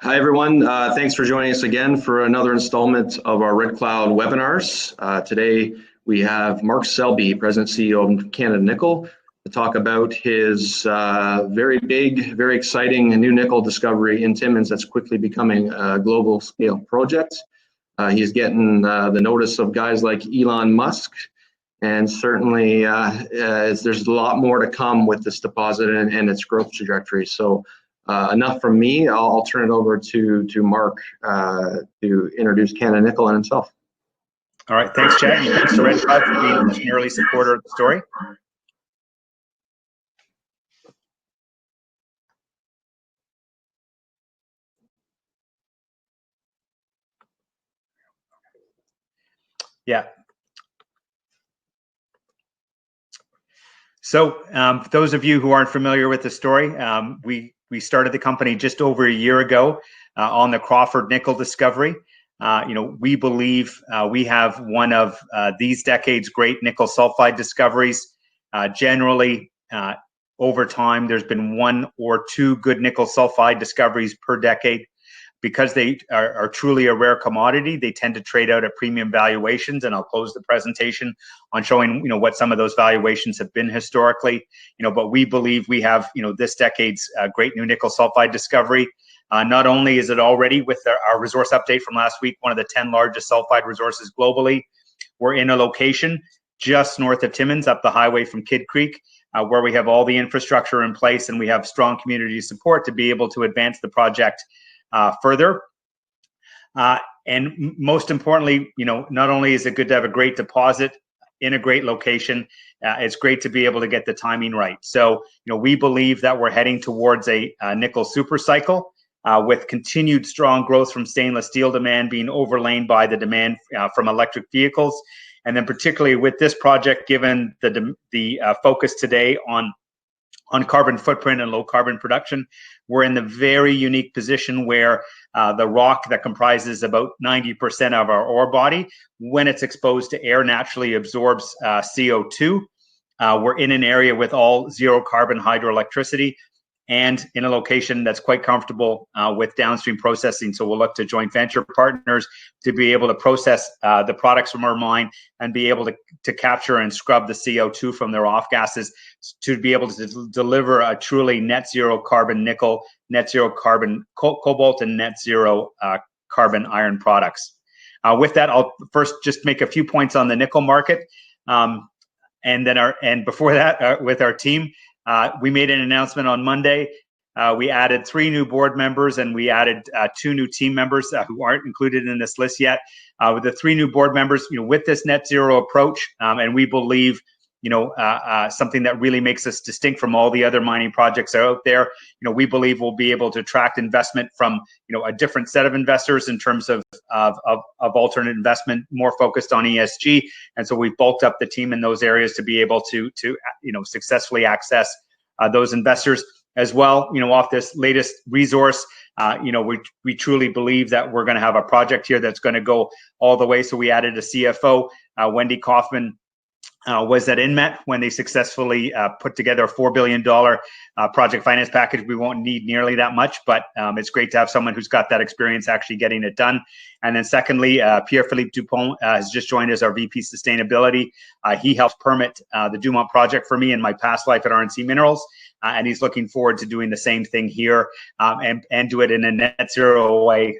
Hi, everyone. Thanks for joining us again for another installment of our Red Cloud webinars. Today, we have Mark Selby, President CEO of Canada Nickel, to talk about his very big, very exciting new nickel discovery in Timmins that's quickly becoming a global scale project. He's getting the notice of guys like Elon Musk, and certainly there's a lot more to come with this deposit and its growth trajectory. So enough from me. I'll turn it over to Mark to introduce Canada Nickel and himself. All right, thanks, Chad. And thanks to Red Cloud for being an early supporter of the story. Yeah. So for those of you who aren't familiar with the story, we started the company just over a year ago on the Crawford nickel discovery. We believe we have one of these decades' great nickel sulfide discoveries. Generally, over time, there's been one or two good nickel sulfide discoveries per decade. Because they are truly a rare commodity, they tend to trade out at premium valuations, and I'll close the presentation on showing what some of those valuations have been historically. But we believe we have this decade's great new nickel sulfide discovery. Not only is it already with our resource update from last week, one of the 10 largest sulfide resources globally, we're in a location just north of Timmins, up the highway from Kidd Creek, where we have all the infrastructure in place and we have strong community support to be able to advance the project further. And most importantly, not only is it good to have a great deposit in a great location, it's great to be able to get the timing right. So, we believe that we're heading towards a nickel super cycle with continued strong growth from stainless steel demand being overlain by the demand from electric vehicles. And then particularly with this project, given the focus today on carbon footprint and low carbon production, we're in the very unique position where the rock that comprises about 90% of our ore body, when it's exposed to air, naturally absorbs CO2. We're in an area with all zero carbon hydroelectricity and in a location that's quite comfortable with downstream processing. So we'll look to joint venture partners to be able to process the products from our mine and be able to capture and scrub the CO2 from their off gases to be able to deliver a truly net zero carbon nickel, net zero carbon cobalt, and net zero carbon iron products. With that, I'll first just make a few points on the nickel market. And before that, with our team, we made an announcement on Monday. We added 3 new board members and we added 2 new team members who aren't included in this list yet. With the 3 new board members, with this net zero approach, and we believe, something that really makes us distinct from all the other mining projects out there. We believe we'll be able to attract investment from, a different set of investors in terms of alternate investment, more focused on ESG. And so we've bulked up the team in those areas to be able to successfully access those investors as well. Off this latest resource, we truly believe that we're going to have a project here that's going to go all the way. So we added a CFO, Wendy Kaufman, was at Inmet when they successfully put together a $4 billion project finance package. We won't need nearly that much, but it's great to have someone who's got that experience actually getting it done. And then secondly, Pierre-Philippe Dupont has just joined as our VP Sustainability. He helped permit the Dumont project for me in my past life at RNC Minerals, and he's looking forward to doing the same thing here and do it in a net zero way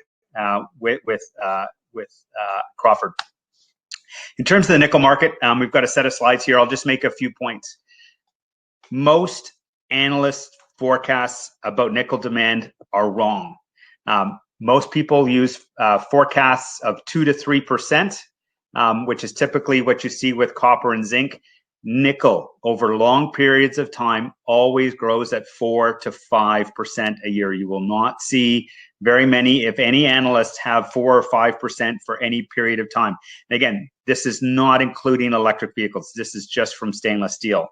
with Crawford. In terms of the nickel market, we've got a set of slides here. I'll just make a few points. Most analysts' forecasts about nickel demand are wrong. Most people use forecasts of 2 to 3%, which is typically what you see with copper and zinc. Nickel, over long periods of time, always grows at 4 to 5% a year. You will not see very many, if any, analysts have 4 or 5% for any period of time. And again, this is not including electric vehicles. This is just from stainless steel.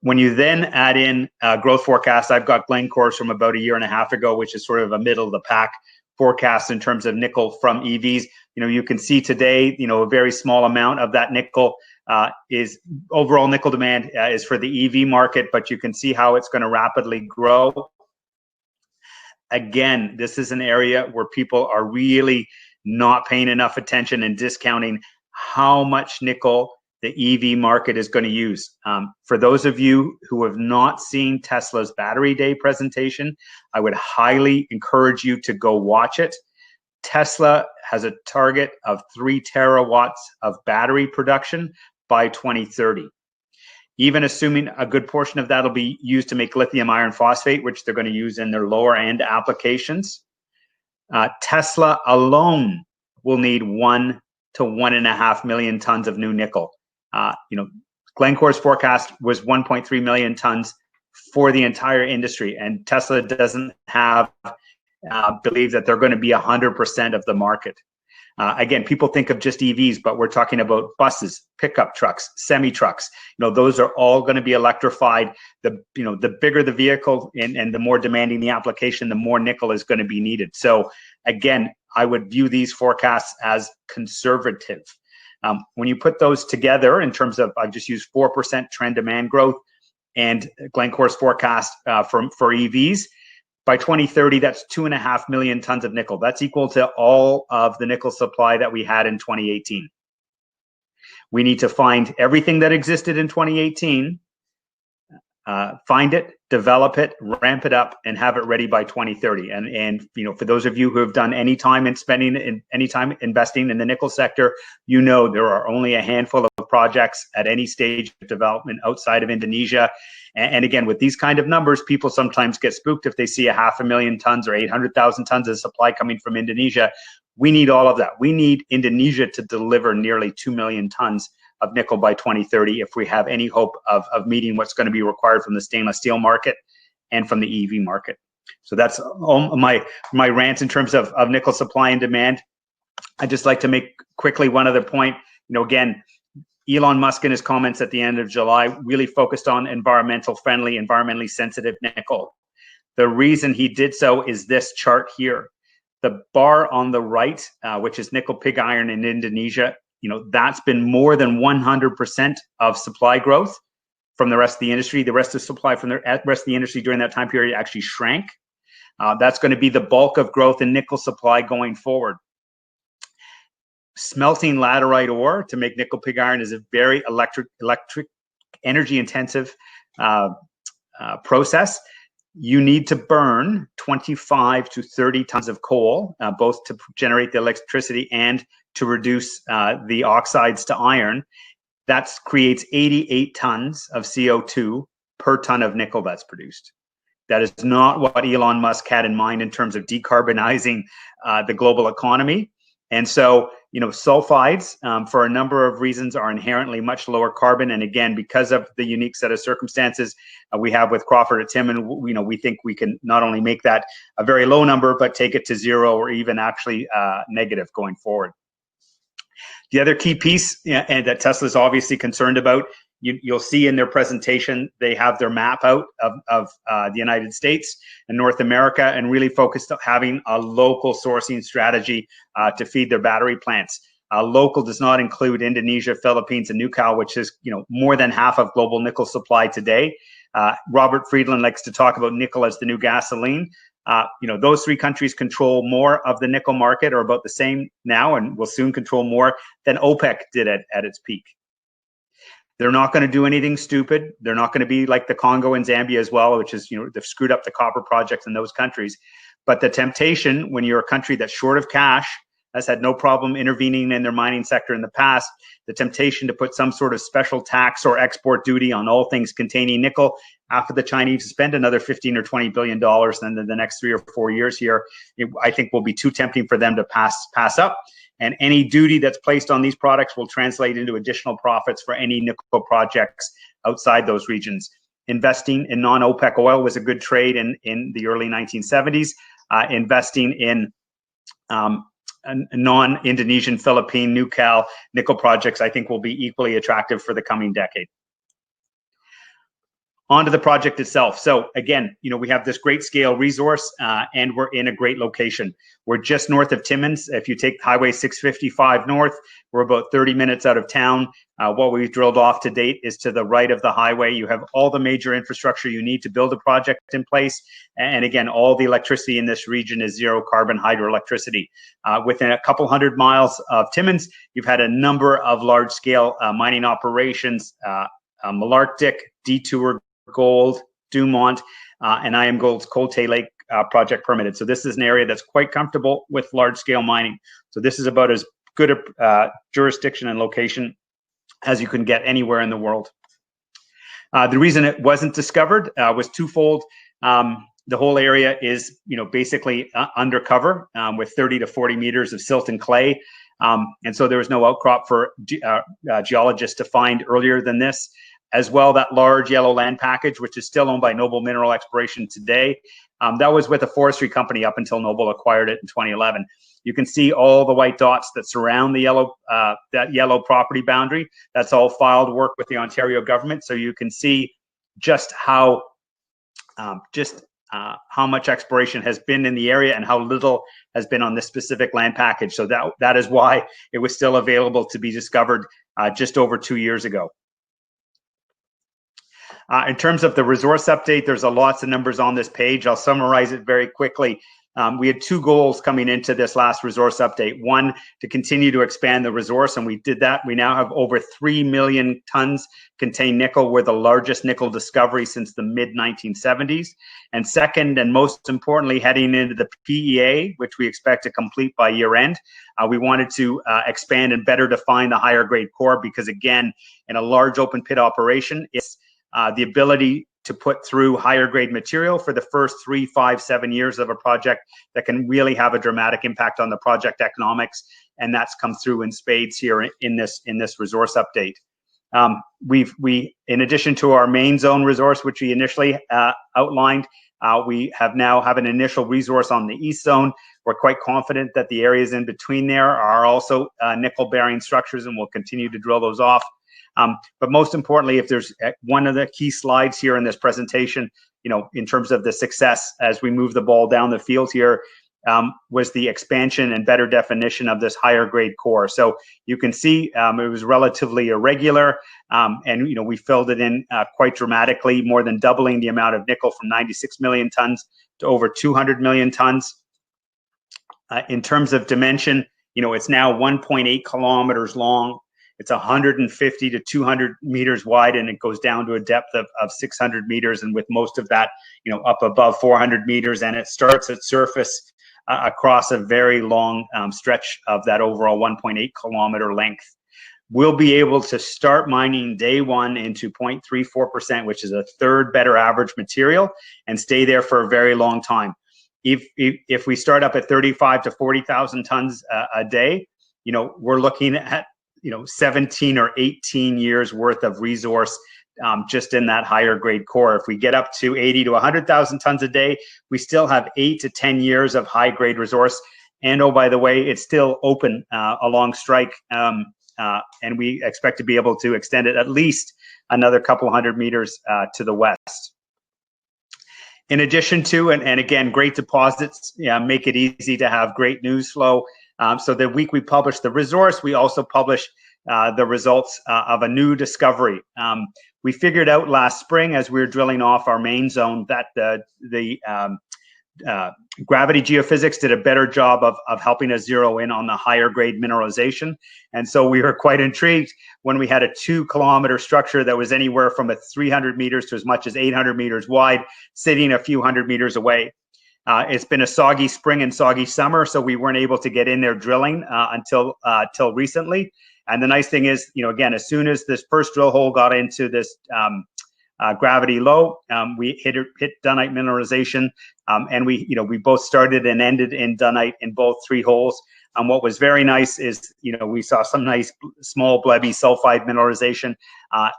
When you then add in growth forecasts, I've got Glencore's from about a year and a half ago, which is sort of a middle of the pack forecast in terms of nickel from EVs. You can see today, a very small amount of that nickel is overall nickel demand is for the EV market, but you can see how it's going to rapidly grow. again, this is an area where people are really not paying enough attention and discounting how much nickel the EV market is going to use. For those of you who have not seen Tesla's Battery Day presentation, I would highly encourage you to go watch it. Tesla has a target of 3 terawatts of battery production by 2030. Even assuming a good portion of that will be used to make lithium iron phosphate, which they're going to use in their lower end applications, Tesla alone will need 1 to 1.5 million tons of new nickel. Glencore's forecast was 1.3 million tons for the entire industry, and Tesla doesn't believe that they're going to be 100% of the market. Again, people think of just EVs, but we're talking about buses, pickup trucks, semi-trucks. Those are all going to be electrified. The bigger the vehicle and the more demanding the application, the more nickel is going to be needed. So again, I would view these forecasts as conservative. When you put those together in terms of, I've just used 4% trend demand growth and Glencore's forecast for EVs, by 2030, that's 2.5 million tons of nickel. That's equal to all of the nickel supply that we had in 2018. We need to find everything that existed in 2018, find it, develop it, ramp it up, and have it ready by 2030. And for those of you who have done any time investing in the nickel sector, there are only a handful of projects at any stage of development outside of Indonesia. And again, with these kind of numbers, people sometimes get spooked if they see 500,000 tons or 800,000 tons of supply coming from Indonesia. We need all of that. We need Indonesia to deliver nearly 2 million tons of nickel by 2030 if we have any hope of meeting what's going to be required from the stainless steel market and from the EV market. So that's all my rant in terms of nickel supply and demand. I'd just like to make quickly one other point. Again, Elon Musk in his comments at the end of July really focused on environmentally sensitive nickel. The reason he did so is this chart here. The bar on the right, which is nickel pig iron in Indonesia, that's been more than 100% of supply growth from the rest of the industry. The rest of supply from the rest of the industry during that time period actually shrank. That's going to be the bulk of growth in nickel supply going forward. Smelting laterite ore to make nickel pig iron is a very electric energy intensive process. You need to burn 25 to 30 tons of coal, both to generate the electricity and to reduce the oxides to iron. That creates 88 tons of CO2 per ton of nickel that's produced. That is not what Elon Musk had in mind in terms of decarbonizing the global economy. And so, sulfides, for a number of reasons, are inherently much lower carbon. And again, because of the unique set of circumstances we have with Crawford at Timmins, we think we can not only make that a very low number, but take it to zero or even actually negative going forward. The other key piece, and that Tesla is obviously concerned about, you'll see in their presentation, they have their map out of the United States and North America, and really focused on having a local sourcing strategy to feed their battery plants. Local does not include Indonesia, Philippines, and Newcal, which is more than half of global nickel supply today. Robert Friedland likes to talk about nickel as the new gasoline. Those three countries control more of the nickel market, or about the same now, and will soon control more than OPEC did at its peak. They're not going to do anything stupid. They're not going to be like the Congo and Zambia as well, which is, they've screwed up the copper projects in those countries. But the temptation, when you're a country that's short of cash, has had no problem intervening in their mining sector in the past, the temptation to put some sort of special tax or export duty on all things containing nickel after the Chinese spend another $15 or $20 billion in the next 3 or 4 years here, I think will be too tempting for them to pass up. And any duty that's placed on these products will translate into additional profits for any nickel projects outside those regions. Investing in non-OPEC oil was a good trade in the early 1970s. Investing in non-Indonesian, Philippine, Newcal nickel projects, I think, will be equally attractive for the coming decade. onto the project itself. So again, we have this great scale resource and we're in a great location. We're just north of Timmins. If you take Highway 655 north, we're about 30 minutes out of town. What we've drilled off to date is to the right of the highway. You have all the major infrastructure you need to build a project in place. And again, all the electricity in this region is zero carbon hydroelectricity. Within a couple 100 miles of Timmins, you've had a number of large scale mining operations, Malartic, Detour Gold, Dumont, and IAMGOLD's Cote Lake project permitted. So this is an area that's quite comfortable with large-scale mining. So this is about as good a jurisdiction and location as you can get anywhere in the world. The reason it wasn't discovered was twofold. The whole area is, basically undercover with 30 to 40 meters of silt and clay. And so there was no outcrop for geologists to find earlier than this. As well, that large yellow land package, which is still owned by Noble Mineral Exploration today, that was with a forestry company up until Noble acquired it in 2011. You can see all the white dots that surround the that yellow property boundary. That's all filed work with the Ontario government, so you can see just how much exploration has been in the area and how little has been on this specific land package. So that is why it was still available to be discovered just over 2 years ago. In terms of the resource update, there's lots of numbers on this page. I'll summarize it very quickly. We had two goals coming into this last resource update. One, to continue to expand the resource, and we did that. We now have over 3 million tons contained nickel. We're the largest nickel discovery since the mid-1970s. And second, and most importantly, heading into the PEA, which we expect to complete by year end, we wanted to expand and better define the higher grade core, because again, in a large open pit operation, it's the ability to put through higher grade material for the first 3, 5, 7 years of a project that can really have a dramatic impact on the project economics, and that's come through in spades here in this resource update. We in addition to our main zone resource, which we initially outlined, we have an initial resource on the east zone. We're quite confident that the areas in between there are also nickel bearing structures, and we'll continue to drill those off. But most importantly, if there's one of the key slides here in this presentation, in terms of the success as we move the ball down the field here, was the expansion and better definition of this higher grade core. So you can see it was relatively irregular, and we filled it in quite dramatically, more than doubling the amount of nickel from 96 million tons to over 200 million tons. In terms of dimension, it's now 1.8 kilometers long. It's 150 to 200 meters wide, and it goes down to a depth of 600 meters, and with most of that, up above 400 meters, and it starts at surface across a very long stretch of that overall 1.8 kilometer length. We'll be able to start mining day one into 0.34%, which is a third better average material, and stay there for a very long time. If we start up at 35 to 40,000 tons a day, we're looking at 17 or 18 years worth of resource just in that higher grade core. If we get up to 80 to 100,000 tons a day, we still have 8 to 10 years of high grade resource. And oh, by the way, it's still open along strike, and we expect to be able to extend it at least another couple 100 meters to the west. In addition to, and again, great deposits make it easy to have great news flow. So the week we publish the resource, we also publish the results of a new discovery. We figured out last spring, as we were drilling off our main zone, that the gravity geophysics did a better job of helping us zero in on the higher grade mineralization. And so we were quite intrigued when we had a 2 kilometer structure that was anywhere from 300 meters to as much as 800 meters wide, sitting a few hundred meters away. It's been a soggy spring and soggy summer, so we weren't able to get in there drilling until recently. And the nice thing is, again, as soon as this first drill hole got into this gravity low, we hit dunite mineralization, and we both started and ended in dunite in both 3 holes. And what was very nice is, we saw some nice small blebby sulfide mineralization,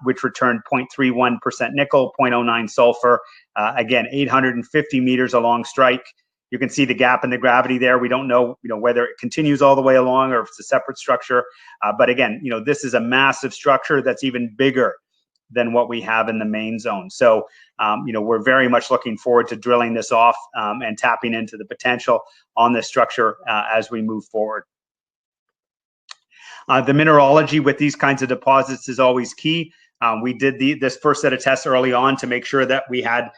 which returned 0.31% nickel, 0.09 sulfur, again, 850 meters along strike. You can see the gap in the gravity there. We don't know, whether it continues all the way along or if it's a separate structure. But again, this is a massive structure that's even bigger than what we have in the main zone. So, we're very much looking forward to drilling this off and tapping into the potential on this structure as we move forward. The mineralogy with these kinds of deposits is always key. We did this first set of tests early on to make sure that we had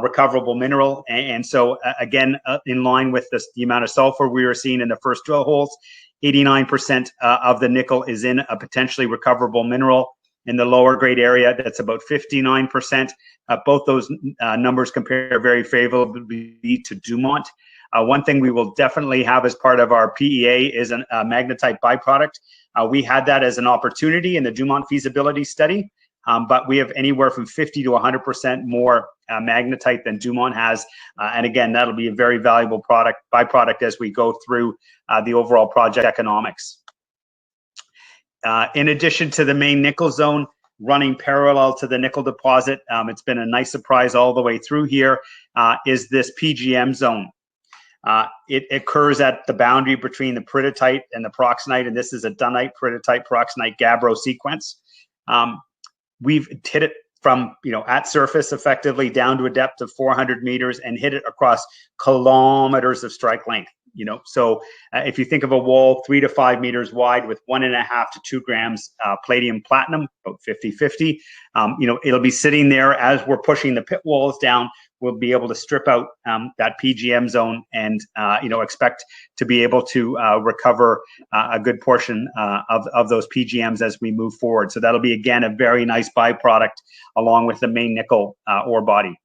recoverable mineral. And so again, in line with the amount of sulfur we were seeing in the first drill holes, 89% of the nickel is in a potentially recoverable mineral. In the lower grade area, that's about 59%. Both those numbers compare very favorably to Dumont. One thing we will definitely have as part of our PEA is a magnetite byproduct. We had that as an opportunity in the Dumont feasibility study, but we have anywhere from 50 to 100% more magnetite than Dumont has. And again, that'll be a very valuable byproduct as we go through the overall project economics. In addition to the main nickel zone, running parallel to the nickel deposit, it's been a nice surprise all the way through here, is this PGM zone. It occurs at the boundary between the peridotite and the proxenite, and this is a dunite, peridotite, proxenite, gabbro sequence. We've hit it from at surface effectively down to a depth of 400 meters and hit it across kilometers of strike length. So if you think of a wall 3 to 5 meters wide with 1.5 to 2 grams palladium platinum, about 50-50, it'll be sitting there as we're pushing the pit walls down. We'll be able to strip out that PGM zone and expect to be able to recover a good portion of those PGMs as we move forward. So that'll be, again, a very nice byproduct along with the main nickel ore body.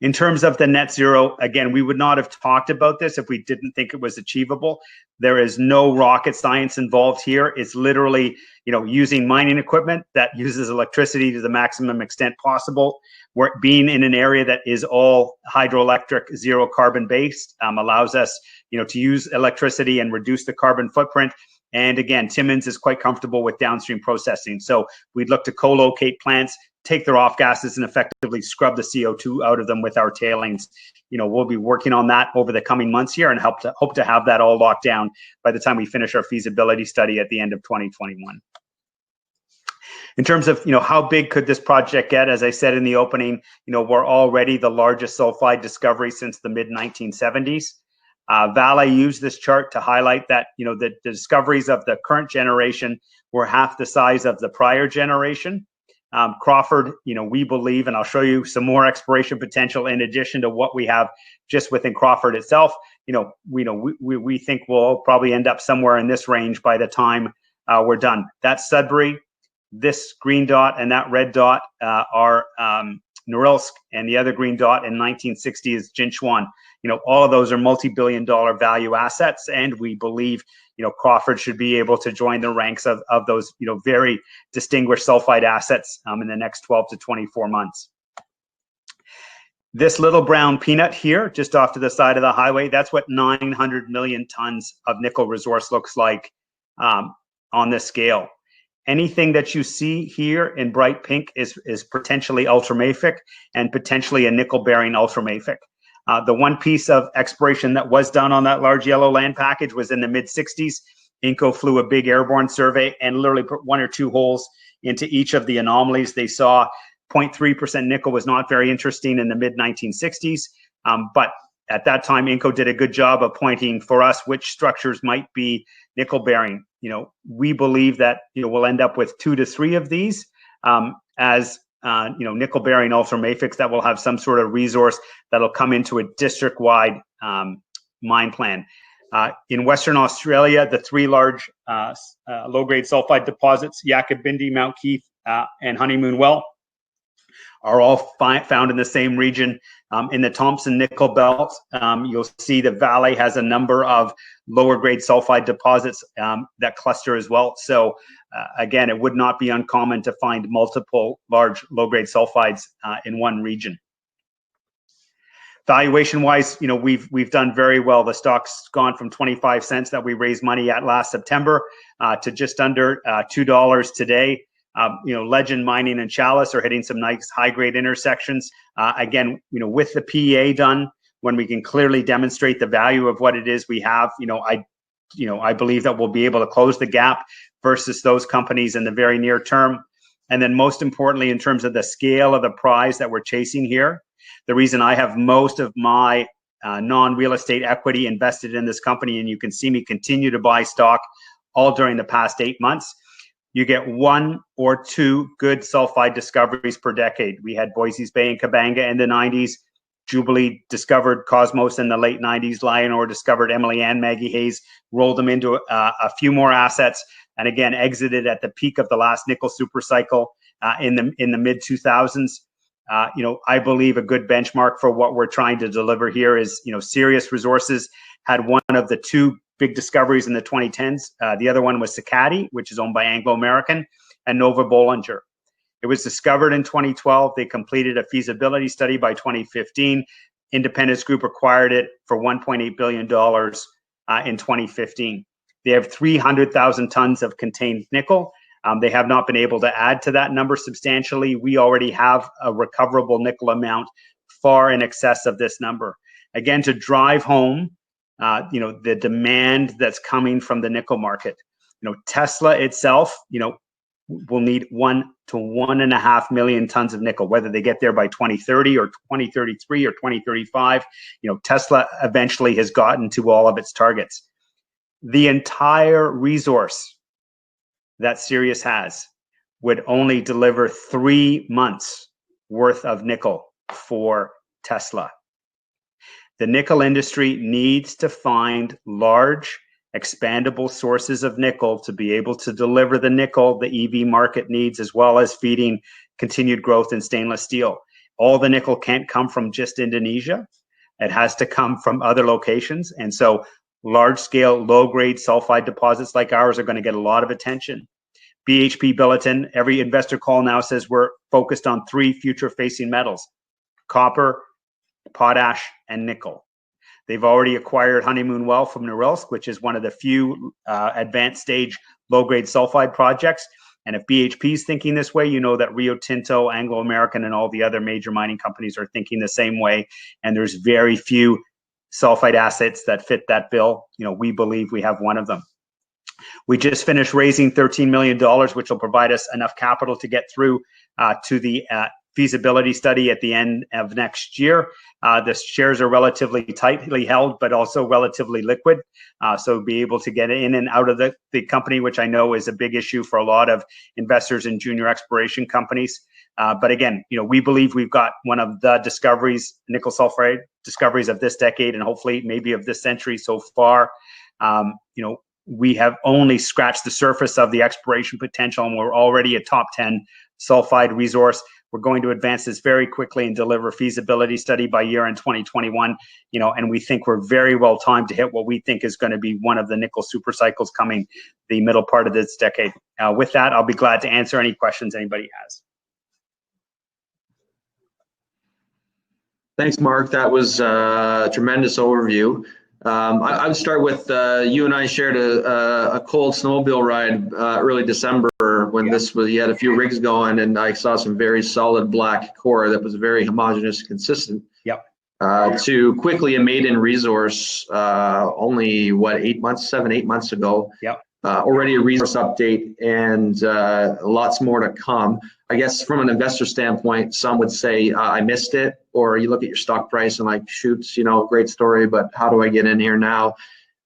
In terms of the net zero, again, we would not have talked about this if we didn't think it was achievable. There is no rocket science involved here. It's literally, using mining equipment that uses electricity to the maximum extent possible. We're being in an area that is all hydroelectric, zero carbon based, allows us, to use electricity and reduce the carbon footprint. And again, Timmins is quite comfortable with downstream processing. So we'd look to co-locate plants, take their off gases and effectively scrub the CO2 out of them with our tailings. We'll be working on that over the coming months here and hope to have that all locked down by the time we finish our feasibility study at the end of 2021. In terms of, how big could this project get? As I said in the opening, we're already the largest sulfide discovery since the mid-1970s. Vale used this chart to highlight that, the discoveries of the current generation were half the size of the prior generation. Crawford, we believe, and I'll show you some more exploration potential in addition to what we have just within Crawford itself. We think we'll probably end up somewhere in this range by the time we're done. That's Sudbury. This green dot and that red dot are Norilsk, and the other green dot in 1960 is Jinchuan. All of those are multi-billion-dollar value assets, and we believe, Crawford should be able to join the ranks of those, very distinguished sulfide assets in the next 12 to 24 months. This little brown peanut here, just off to the side of the highway, that's what 900 million tons of nickel resource looks like on this scale. Anything that you see here in bright pink is potentially ultramafic and potentially a nickel-bearing ultramafic. The one piece of exploration that was done on that large yellow land package was in the mid-60s. Inco flew a big airborne survey and literally put 1 or 2 holes into each of the anomalies. They saw 0.3% nickel was not very interesting in the mid-1960s, but at that time, Inco did a good job of pointing for us which structures might be nickel-bearing. We believe that we'll end up with 2 to 3 of these as nickel-bearing ultramafics that will have some sort of resource that'll come into a district-wide mine plan. In Western Australia, the 3 large low-grade sulfide deposits, Yakabindi, Mount Keith, and Honeymoon Well, are all found in the same region. In the Thompson Nickel Belt, you'll see that Vale has a number of lower grade sulfide deposits that cluster as well. So again, it would not be uncommon to find multiple large low grade sulfides in one region. Valuation wise, we've done very well. The stock's gone from 25 cents that we raised money at last September to just under $2 today. Legend, Mining, and Chalice are hitting some nice high-grade intersections. Again, with the PEA done, when we can clearly demonstrate the value of what it is we have, I believe that we'll be able to close the gap versus those companies in the very near term. And then most importantly, in terms of the scale of the prize that we're chasing here, the reason I have most of my non-real estate equity invested in this company, and you can see me continue to buy stock all during the past 8 months, you get 1 or 2 good sulfide discoveries per decade. We had Boise's Bay and Kabanga in the 90s. Jubilee discovered Cosmos in the late 90s. Lionor discovered Emily and Maggie Hayes, rolled them into a few more assets, and again exited at the peak of the last nickel super cycle in the mid 2000s. I believe a good benchmark for what we're trying to deliver here is, Sirius Resources had one of the 2 big discoveries in the 2010s. The other one was Sakatti, which is owned by Anglo American, and Nova Bollinger. It was discovered in 2012. They completed a feasibility study by 2015. Independence Group acquired it for $1.8 billion in 2015. They have 300,000 tons of contained nickel. They have not been able to add to that number substantially. We already have a recoverable nickel amount far in excess of this number. Again, to drive home, the demand that's coming from the nickel market. Tesla itself, will need 1 to 1.5 million tons of nickel, whether they get there by 2030 or 2033 or 2035. Tesla eventually has gotten to all of its targets. The entire resource that Sirius has would only deliver 3 months worth of nickel for Tesla. The nickel industry needs to find large, expandable sources of nickel to be able to deliver the nickel the EV market needs, as well as feeding continued growth in stainless steel. All the nickel can't come from just Indonesia. It has to come from other locations. And so large-scale, low-grade sulfide deposits like ours are going to get a lot of attention. BHP Billiton, every investor call now says we're focused on 3 future-facing metals: copper, potash, and nickel. They've already acquired Honeymoon Well from Norilsk, which is one of the few advanced stage low-grade sulfide projects. And if BHP is thinking this way, that Rio Tinto, Anglo American, and all the other major mining companies are thinking the same way. And there's very few sulfide assets that fit that bill. We believe we have one of them. We just finished raising $13 million, which will provide us enough capital to get through to the feasibility study at the end of next year. The shares are relatively tightly held, but also relatively liquid. So be able to get in and out of the company, which I know is a big issue for a lot of investors in junior exploration companies. But again, we believe we've got one of the discoveries, nickel sulfide discoveries of this decade, and hopefully maybe of this century so far. We have only scratched the surface of the exploration potential, and we're already a top 10 sulfide resource. We're going to advance this very quickly and deliver a feasibility study by year-end 2021. And we think we're very well timed to hit what we think is going to be one of the nickel super cycles coming the middle part of this decade. With that, I'll be glad to answer any questions anybody has. Thanks, Mark. That was a tremendous overview. I would start with you and I shared a cold snowmobile ride early December when you had a few rigs going, and I saw some very solid black core that was very homogeneous, consistent. Yep. To quickly a maiden resource only 7-8 months ago. Yep. Already a resource update and lots more to come. I guess from an investor standpoint, some would say I missed it, or you look at your stock price and like, shoot, great story, but how do I get in here now?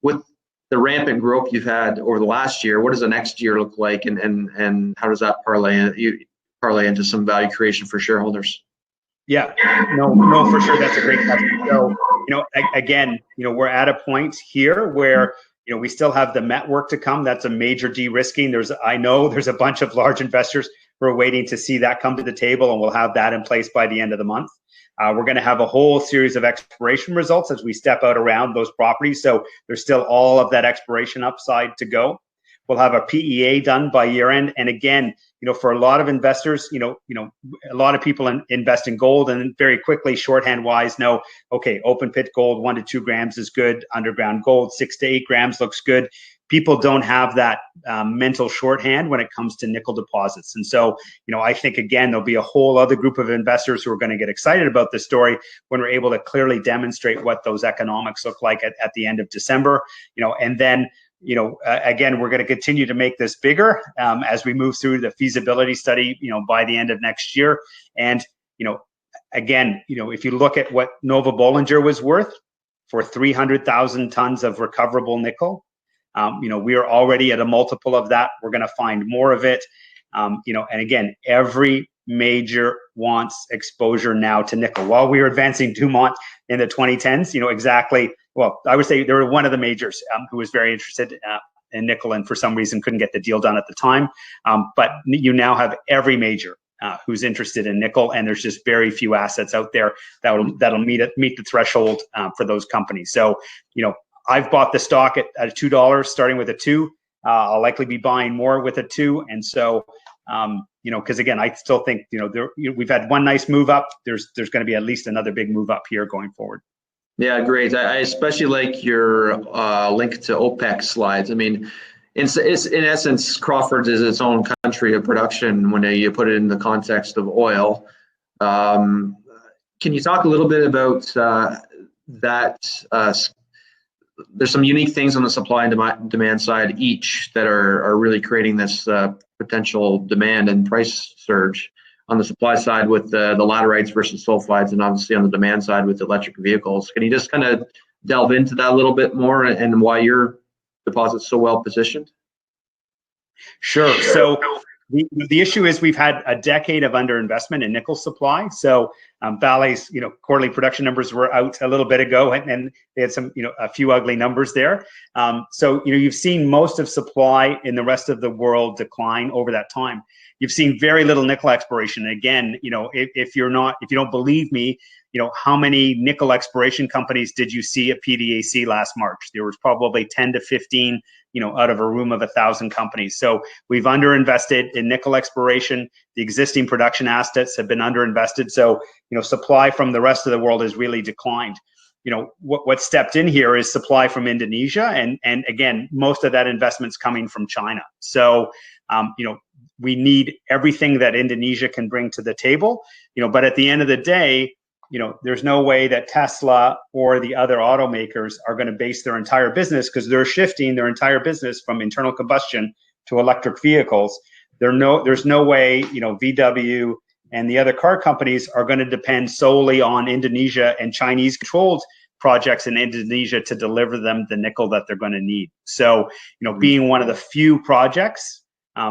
With the rampant growth you've had over the last year, what does the next year look like, and how does that parlay into some value creation for shareholders? Yeah, no, for sure, that's a great question. So, again, we're at a point here where we still have the met work to come. That's a major de-risking. I know there's a bunch of large investors who are waiting to see that come to the table, and we'll have that in place by the end of the month. We're going to have a whole series of exploration results as we step out around those properties. So there's still all of that exploration upside to go. We'll have a PEA done by year end. And again, for a lot of investors, a lot of people invest in gold, and very quickly, shorthand wise, know, okay, open pit gold, 1 to 2 grams is good. Underground gold, 6 to 8 grams looks good. People don't have that mental shorthand when it comes to nickel deposits. And so, I think, again, there'll be a whole other group of investors who are going to get excited about this story when we're able to clearly demonstrate what those economics look like at the end of December, and then again, we're going to continue to make this bigger as we move through the feasibility study, by the end of next year. And, again, if you look at what Nova Bollinger was worth for 300,000 tons of recoverable nickel, we are already at a multiple of that. We're going to find more of it. And again, every major wants exposure now to nickel. While we were advancing Dumont in the 2010s, exactly. Well, I would say they were one of the majors who was very interested in nickel, and for some reason couldn't get the deal done at the time. But you now have every major who's interested in nickel, and there's just very few assets out there that'll meet the threshold for those companies. So, I've bought the stock at $2, starting with a 2. I'll likely be buying more with a 2, and so. Because again, I still think we've had one nice move up. There's going to be at least another big move up here going forward. Yeah, great. I especially like your link to OPEC slides. I mean, in essence, Crawford is its own country of production when you put it in the context of oil. Can you talk a little bit about that? There's some unique things on the supply and demand side each that are really creating this potential demand and price surge. On the supply side with the laterites versus sulfides, and obviously on the demand side with electric vehicles. Can you just kind of delve into that a little bit more and why your deposit's so well positioned? Sure. So the issue is we've had a decade of underinvestment in nickel supply. So Vale's, quarterly production numbers were out a little bit ago, and they had some, a few ugly numbers there. So you've seen most of supply in the rest of the world decline over that time. You've seen very little nickel exploration. Again, if you don't believe me, how many nickel exploration companies did you see at PDAC last March? There was probably 10 to 15, out of a room of 1,000 companies. So we've underinvested in nickel exploration. The existing production assets have been underinvested. So, supply from the rest of the world has really declined. What stepped in here is supply from Indonesia. And again, most of that investment's coming from China. So, we need everything that Indonesia can bring to the table, but at the end of the day, there's no way that Tesla or the other automakers are going to base their entire business, because they're shifting their entire business from internal combustion to electric vehicles. There's no way, VW and the other car companies are going to depend solely on Indonesia and Chinese controlled projects in Indonesia to deliver them the nickel that they're going to need. So, being one of the few projects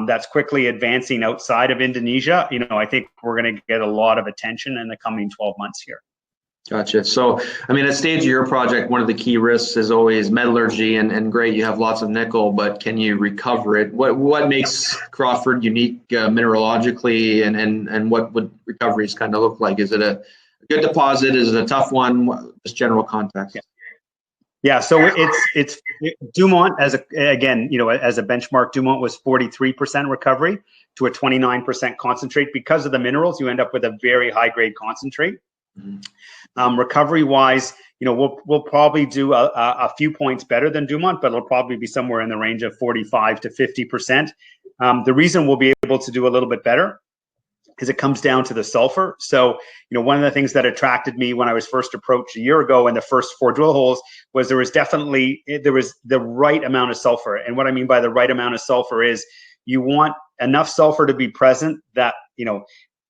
that's quickly advancing outside of Indonesia, I think we're going to get a lot of attention in the coming 12 months here. Gotcha. So, I mean, at stage of your project, one of the key risks is always metallurgy, and great, you have lots of nickel, but can you recover it? What makes Crawford unique mineralogically, and what would recoveries kind of look like? Is it a good deposit? Is it a tough one? Just general context. Yeah, so it's Dumont as a benchmark. Dumont was 43% recovery to a 29% concentrate. Because of the minerals, you end up with a very high grade concentrate. Mm-hmm. Recovery wise, we'll probably do a few points better than Dumont, but it'll probably be somewhere in the range of 45 to 50%. The reason we'll be able to do a little bit better because it comes down to the sulfur. So, one of the things that attracted me when I was first approached a year ago in the first 4 drill holes was there was the right amount of sulfur. And what I mean by the right amount of sulfur is you want enough sulfur to be present that,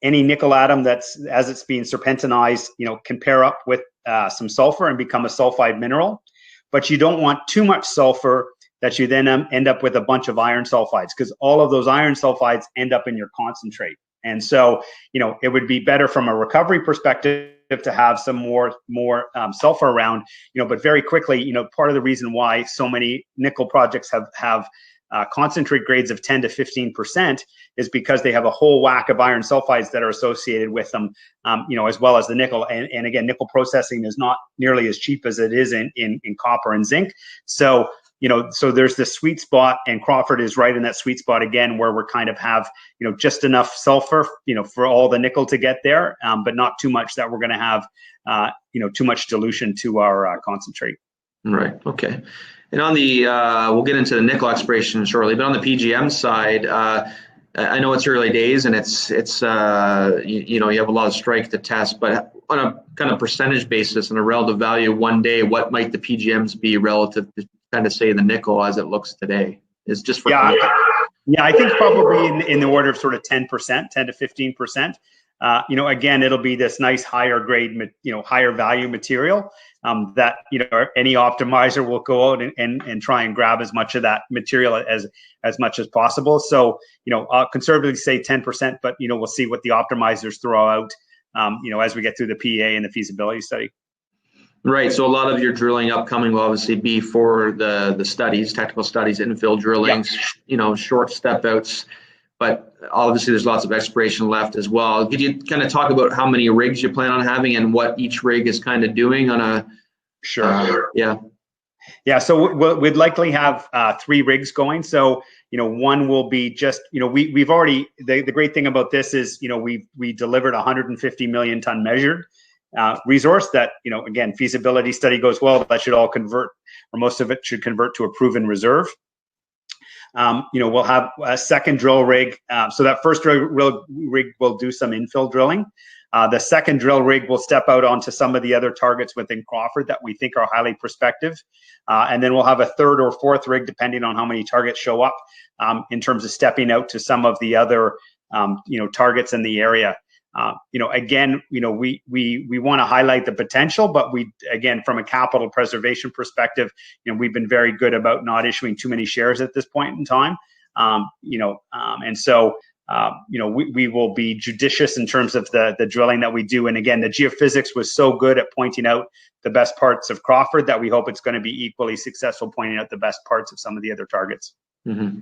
any nickel atom that's, as it's being serpentinized, can pair up with some sulfur and become a sulfide mineral. But you don't want too much sulfur that you then end up with a bunch of iron sulfides, because all of those iron sulfides end up in your concentrate. And so, it would be better from a recovery perspective to have some more sulfur around, but very quickly, part of the reason why so many nickel projects have concentrate grades of 10 to 15% is because they have a whole whack of iron sulfides that are associated with them, as well as the nickel. And again, nickel processing is not nearly as cheap as it is in copper and zinc. So, so there's this sweet spot, and Crawford is right in that sweet spot again, where we're kind of have, just enough sulfur, for all the nickel to get there, but not too much that we're going to have, too much dilution to our concentrate. Right. Okay. And on the, we'll get into the nickel exploration shortly, but on the PGM side, I know it's early days, and it's you have a lot of strike to test, but on a kind of percentage basis and a relative value one day, what might the PGMs be relative kind of say the nickel as it looks today? Is just for yeah, I think probably in the order of sort of 10%, 10 to 15%. Again, it'll be this nice higher grade, higher value material that, any optimizer will go out and try and grab as much of that material as much as possible. So, I'll conservatively say 10%, but, we'll see what the optimizers throw out, as we get through the PEA and the feasibility study. Right. So a lot of your drilling upcoming will obviously be for the studies, technical studies, infill drilling, short step outs. But obviously there's lots of exploration left as well. Could you kind of talk about how many rigs you plan on having and what each rig is kind of doing on a... Sure. Yeah. So we'd likely have 3 rigs going. So, one will be just, we've already, the great thing about this is, we delivered 150 million ton measured resource that, again, feasibility study goes well, that should all convert, or most of it should convert to a proven reserve. We'll have a second drill rig. So that first rig will do some infill drilling. The second drill rig will step out onto some of the other targets within Crawford that we think are highly prospective. And then we'll have a third or fourth rig, depending on how many targets show up, in terms of stepping out to some of the other, targets in the area. Again, we want to highlight the potential, but again, from a capital preservation perspective, we've been very good about not issuing too many shares at this point in time. And so, we will be judicious in terms of the drilling that we do. And again, the geophysics was so good at pointing out the best parts of Crawford that we hope it's going to be equally successful pointing out the best parts of some of the other targets. Mm-hmm.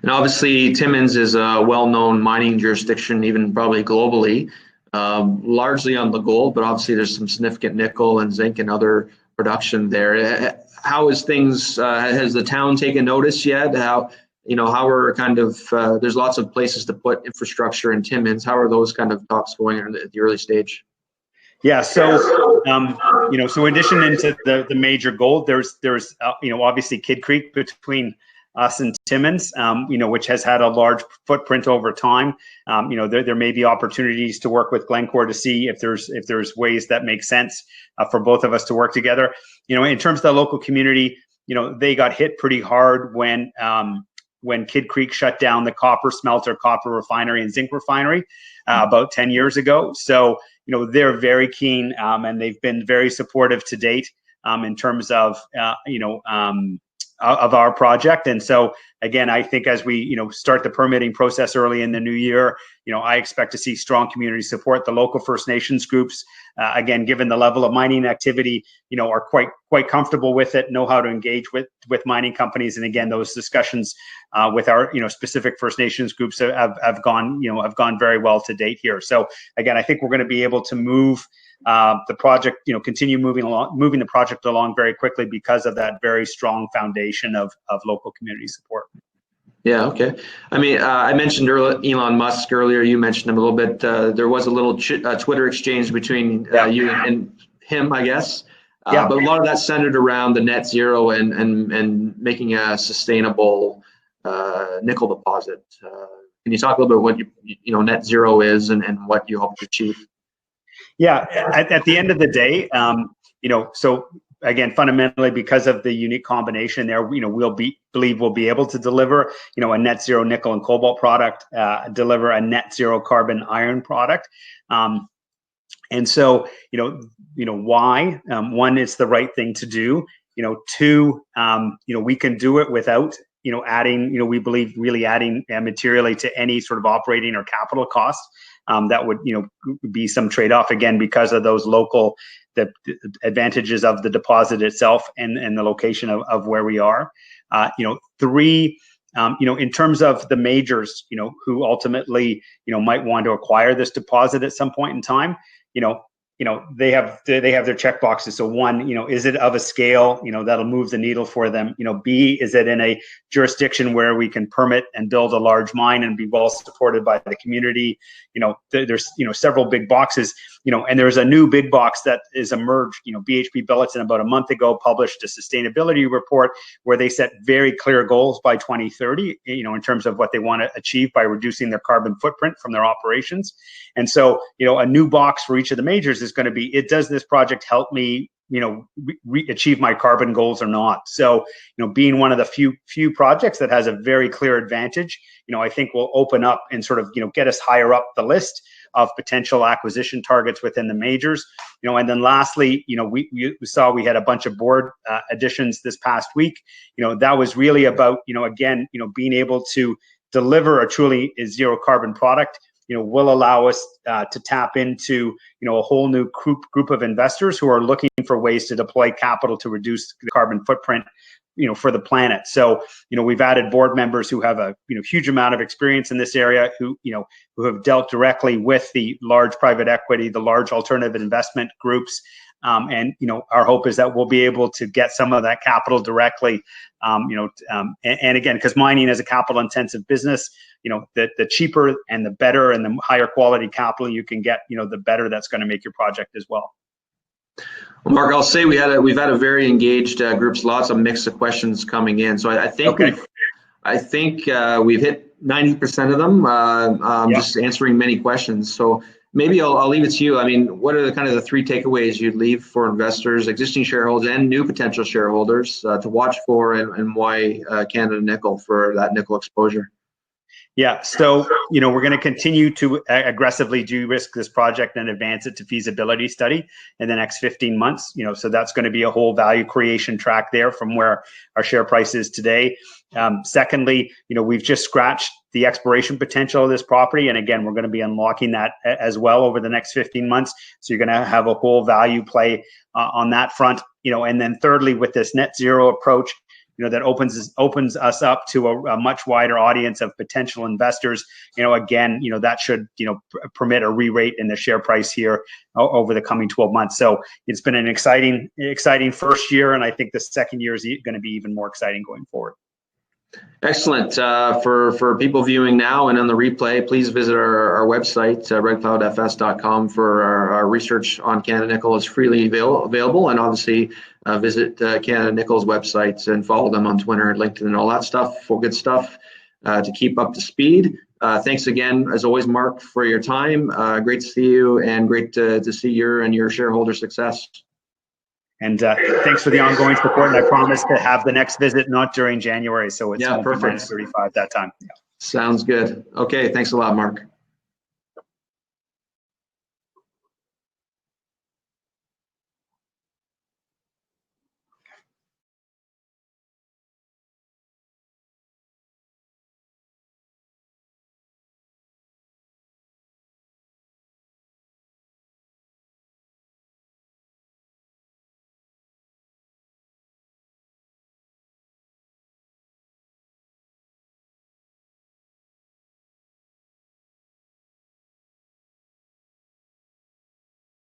And obviously Timmins is a well-known mining jurisdiction, even probably globally, largely on the gold, but obviously there's some significant nickel and zinc and other production there. How is things, has the town taken notice yet? How are kind of, there's lots of places to put infrastructure in Timmins. How are those kind of talks going at the early stage? Yeah, so so in addition into the major gold, there's obviously Kidd Creek between us and Timmins, which has had a large footprint over time. There may be opportunities to work with Glencore to see if there's ways that make sense for both of us to work together. In terms of the local community, they got hit pretty hard when Kidd Creek shut down the copper smelter, copper refinery, and zinc refinery about 10 years ago. So, they're very keen, and they've been very supportive to date in terms of, of our project. And so, again, I think as we, start the permitting process early in the new year, I expect to see strong community support. The local First Nations groups, again, given the level of mining activity, are quite comfortable with it, know how to engage with mining companies. And again, those discussions with our, specific First Nations groups have gone very well to date here. So again, I think we're going to be able to move the project, continue moving the project along very quickly because of that very strong foundation of local community support. Yeah, okay. I mean, I mentioned Elon Musk earlier. You mentioned him a little bit. There was a little Twitter exchange between you and him, I guess. But a lot of that centered around the net zero and making a sustainable nickel deposit. Can you talk a little bit what net zero is and what you hope to achieve? Yeah, at the end of the day, so again, fundamentally, because of the unique combination there, believe we'll be able to deliver, a net zero nickel and cobalt product, deliver a net zero carbon iron product. And so, why? One, it's the right thing to do. Two, we can do it without, adding, we believe really adding materially to any sort of operating or capital costs. That would, be some trade-off again because of those local the advantages of the deposit itself and the location of where we are. Three, in terms of the majors, who ultimately, might want to acquire this deposit at some point in time, they have their check boxes. So one, is it of a scale, that'll move the needle for them? B, is it in a jurisdiction where we can permit and build a large mine and be well supported by the community? There's, several big boxes, and there's a new big box that is emerged. BHP Billiton about a month ago published a sustainability report where they set very clear goals by 2030, in terms of what they want to achieve by reducing their carbon footprint from their operations. And so, a new box for each of the majors is going to be, does this project help me achieve my carbon goals or not. So, being one of the few projects that has a very clear advantage, I think will open up and sort of, get us higher up the list of potential acquisition targets within the majors. And then lastly, we saw we had a bunch of board additions this past week. That was really about, again, being able to deliver a truly zero carbon product, will allow us to tap into, a whole new group of investors who are looking for ways to deploy capital to reduce the carbon footprint, for the planet. So, we've added board members who have a, huge amount of experience in this area, who have dealt directly with the large private equity, the large alternative investment groups. And our hope is that we'll be able to get some of that capital directly. And again, because mining is a capital intensive business, the cheaper and the better and the higher quality capital you can get, the better that's going to make your project as well. Well, Mark, I'll say we've had a very engaged groups, lots of mix of questions coming in. So I think we've hit 90% of them, just answering many questions. So maybe I'll leave it to you. I mean, what are the kind of the three takeaways you'd leave for investors, existing shareholders and new potential shareholders to watch for, and why Canada Nickel for that nickel exposure? Yeah, so we're going to continue to aggressively de-risk this project and advance it to feasibility study in the next 15 months. So that's going to be a whole value creation track there from where our share price is today. Secondly, we've just scratched the exploration potential of this property, and again, we're going to be unlocking that as well over the next 15 months. So you're going to have a whole value play on that front. And then thirdly, with this net zero approach, that opens us up to a much wider audience of potential investors. Again, that should, permit a re-rate in the share price here over the coming 12 months. So it's been an exciting first year, and I think the second year is going to be even more exciting going forward. Excellent. For people viewing now and on the replay, please visit our website, redcloudfs.com, for our research on Canada Nickel. Is freely available, and obviously visit Canada Nickel's websites and follow them on Twitter and LinkedIn and all that stuff for good stuff to keep up to speed. Thanks again, as always, Mark, for your time. Great to see you, and great to see your and your shareholder success. And thanks for the ongoing support. And I promise to have the next visit not during January, so it's perfect. -35 that time. Yeah. Sounds good. Okay, thanks a lot, Mark.